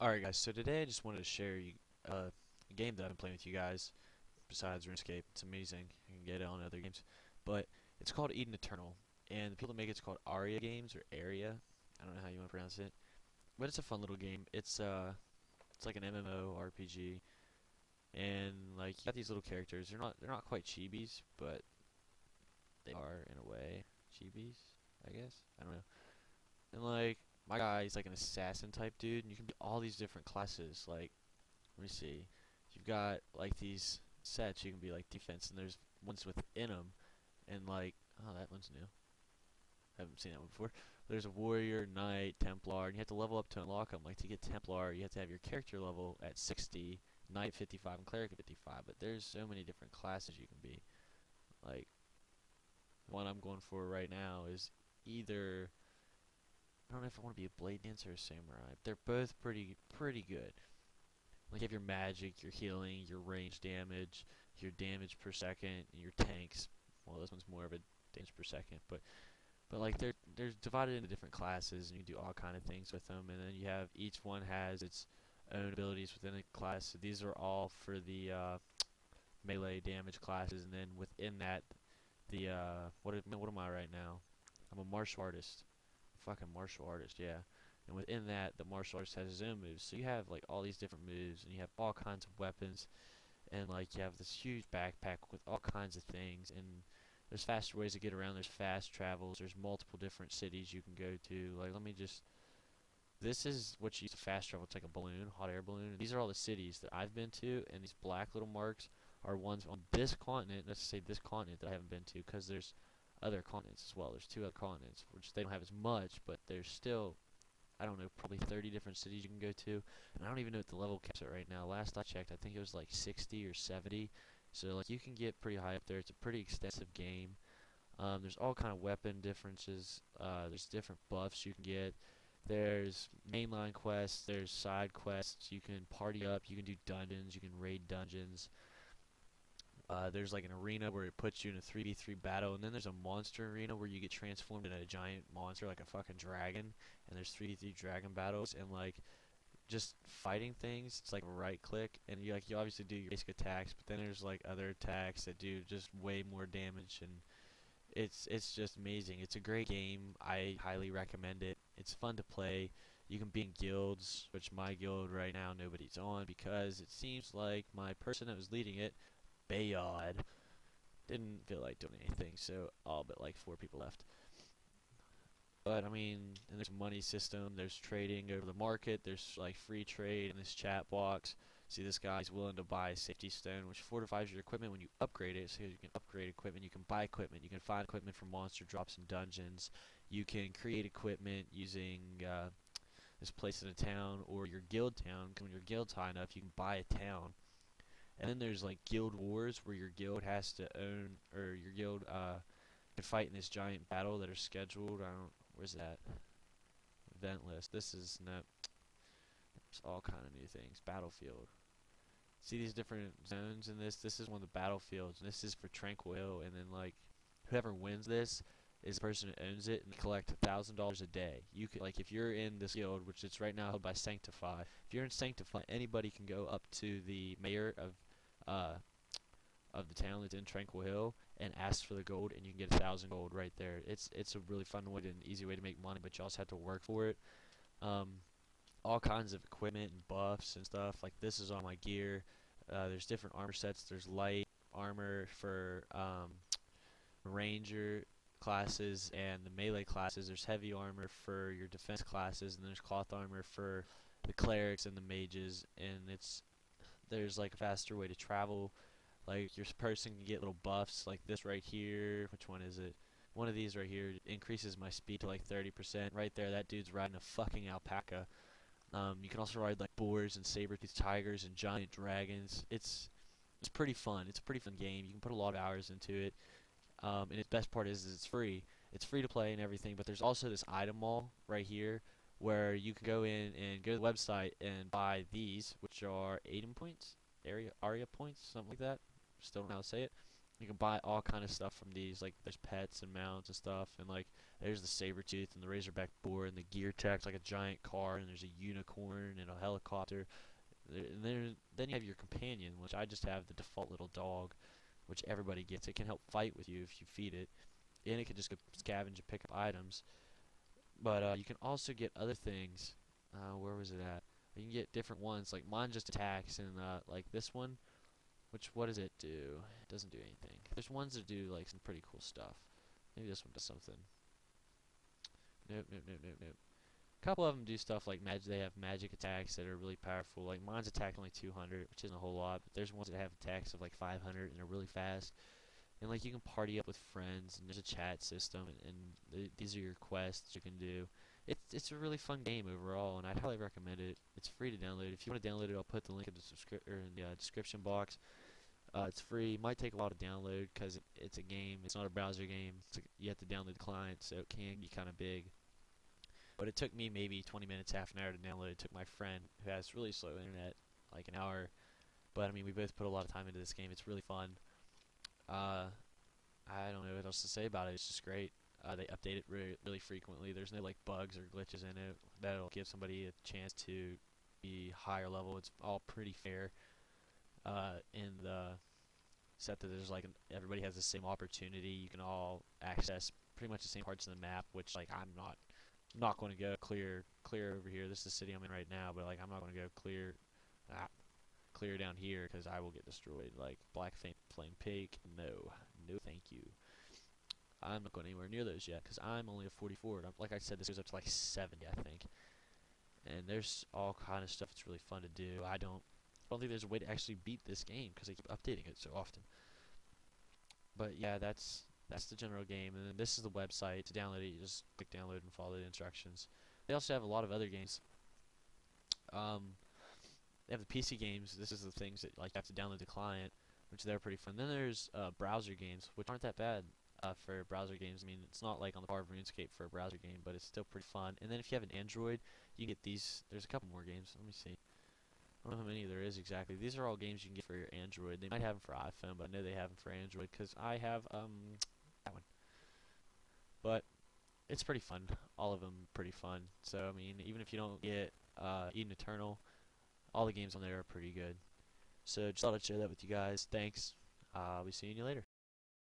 Alright guys, so today I just wanted to share a game that I've been playing with you guys besides RuneScape. It's amazing. You can get it on other games. But it's called Eden Eternal. And the people that make it's called Aria Games or Aria. I don't know how you want to pronounce it. But it's a fun little game. It's like an MMO RPG. And like you got these little characters. They're not quite chibis, but they are in a way. Chibis, I guess. I don't know. And like my guy is like an assassin type dude, and you can be all these different classes. Like, let me see. You've got like these sets. You can be like defense, and there's ones within them, and like, oh, that one's new. I haven't seen that one before. There's a warrior, knight, Templar, and you have to level up to unlock them. Like to get Templar, you have to have your character level at 60, knight 55, and cleric at 55. But there's so many different classes you can be. Like, the one I'm going for right now is either I don't know if I want to be a blade dancer or a samurai. They're both pretty good. Like you have your magic, your healing, your range damage, your damage per second, and your tanks. Well, this one's more of a damage per second, but like they're divided into different classes, and you can do all kind of things with them. And then you have each one has its own abilities within a class. So these are all for the melee damage classes, and then within that, the what am I right now? I'm a martial artist. Fucking martial artist, yeah. And within that, the martial artist has his own moves. So you have like all these different moves, and you have all kinds of weapons, and like you have this huge backpack with all kinds of things. And there's faster ways to get around. There's fast travels. There's multiple different cities you can go to. Like, let me just. This is what you use to fast travel. It's like a balloon, hot air balloon. And these are all the cities that I've been to, and these black little marks are ones on this continent. Let's say this continent that I haven't been to, because there's other continents as well. There's two other continents, which they don't have as much, but there's still, I don't know, probably 30 different cities you can go to. And I don't even know what the level caps at right now. Last I checked, I think it was like 60 or 70. So like you can get pretty high up there. It's a pretty extensive game. There's all kind of weapon differences. There's different buffs you can get. There's mainline quests. There's side quests. You can party up. You can do dungeons. You can raid dungeons. There's like an arena where it puts you in a 3v3 battle, and then there's a monster arena where you get transformed into a giant monster like a fucking dragon, and there's 3v3 dragon battles, and like just fighting things. It's like right click, and you obviously do your basic attacks, but then there's like other attacks that do just way more damage, and it's just amazing. It's a great game. I highly recommend it. It's fun to play. You can be in guilds, which my guild right now nobody's on because it seems like my person that was leading it, Bayod, didn't feel like doing anything, so all but like 4 people left. But I mean, and there's a money system, there's trading over the market, there's like free trade in this chat box. See, this guy's willing to buy a safety stone, which fortifies your equipment when you upgrade it. So you can upgrade equipment, you can buy equipment, you can find equipment from monster drops and dungeons. You can create equipment using this place in a town or your guild town. When your guild's high enough, you can buy a town. And then there's like guild wars where your guild has to own, or your guild can fight in this giant battle that are scheduled. I don't, where's that? Event list. This is no. It's all kind of new things. Battlefield. See these different zones in this? This is one of the battlefields, and this is for Tranquil Hill. And then like, whoever wins this is the person who owns it, and they collect $1,000 a day. You could like if you're in this guild, which it's right now held by Sanctify. If you're in Sanctify, anybody can go up to the mayor uh, of the town that's in Tranquil Hill and ask for the gold, and you can get 1,000 gold right there. It's a really fun way and easy way to make money, but you also have to work for it. Um, all kinds of equipment and buffs and stuff. Like this is all my gear. There's different armor sets. There's light armor for ranger classes and the melee classes. There's heavy armor for your defense classes, and there's cloth armor for the clerics and the mages. And there's like a faster way to travel. Like your person can get little buffs like this right here. Which one is it? One of these right here increases my speed to like 30%. Right there, that dude's riding a fucking alpaca. You can also ride like boars and saber-toothed tigers and giant dragons. It's pretty fun. It's a pretty fun game. You can put a lot of hours into it. And its best part is it's free. It's free to play and everything. But there's also this item mall right here where you can go in and go to the website and buy these, which are Aiden points, Aria points, something like that. Still don't know how to say it. You can buy all kind of stuff from these. Like there's pets and mounts and stuff, and like there's the saber tooth and the razorback boar and the gear tech's like a giant car, and there's a unicorn and a helicopter. Then you have your companion, which I just have the default little dog, which everybody gets. It can help fight with you if you feed it, and it can just go scavenge and pick up items. But you can also get other things. Where was it at? You can get different ones. Like mine just attacks, and like this one, which what does it do? It doesn't do anything. There's ones that do like some pretty cool stuff. Maybe this one does something. Nope, nope, nope, nope, nope. A couple of them do stuff like magic. They have magic attacks that are really powerful. Like mine's attack only 200, which isn't a whole lot. But there's ones that have attacks of like 500 and are really fast. And like you can party up with friends, and there's a chat system, and these are your quests you can do. It's a really fun game overall, and I'd highly recommend it. It's free to download. If you want to download it, I'll put the link in the description box. It's free. Might take a while to download because it's a game. It's not a browser game. You have to download the client, so it can be kind of big. But it took me maybe 20 minutes, half an hour to download. It took my friend, who has really slow internet, like an hour. But I mean, we both put a lot of time into this game. It's really fun. Uh, I don't know what else to say about it. It's just great. They update it really frequently. There's no like bugs or glitches in it that'll give somebody a chance to be higher level. It's all pretty fair. In the set that there's like everybody has the same opportunity. You can all access pretty much the same parts of the map, which like I'm not going to go clear over here. This is the city I'm in right now, but like I'm not going to go clear down here because I will get destroyed. Like Black Flame Peak, no, thank you. I'm not going anywhere near those yet because I'm only a 44. And like I said, this goes up to like 70, I think. And there's all kind of stuff that's really fun to do. I don't think there's a way to actually beat this game because they keep updating it so often. But yeah, that's the general game. And then this is the website. To download it, you just click download and follow the instructions. They also have a lot of other games. They have the PC games. This is the things that like you have to download the client, which they're pretty fun. Then there's browser games, which aren't that bad for browser games. I mean, it's not like on the par of RuneScape for a browser game, but it's still pretty fun. And then if you have an Android, you get these. There's a couple more games. Let me see. I don't know how many there is exactly. These are all games you can get for your Android. They might have them for iPhone, but I know they have them for Android because I have that one. But it's pretty fun. All of them pretty fun. So I mean, even if you don't get Eden Eternal, all the games on there are pretty good. So just thought I'd share that with you guys. Thanks. I'll be seeing you later.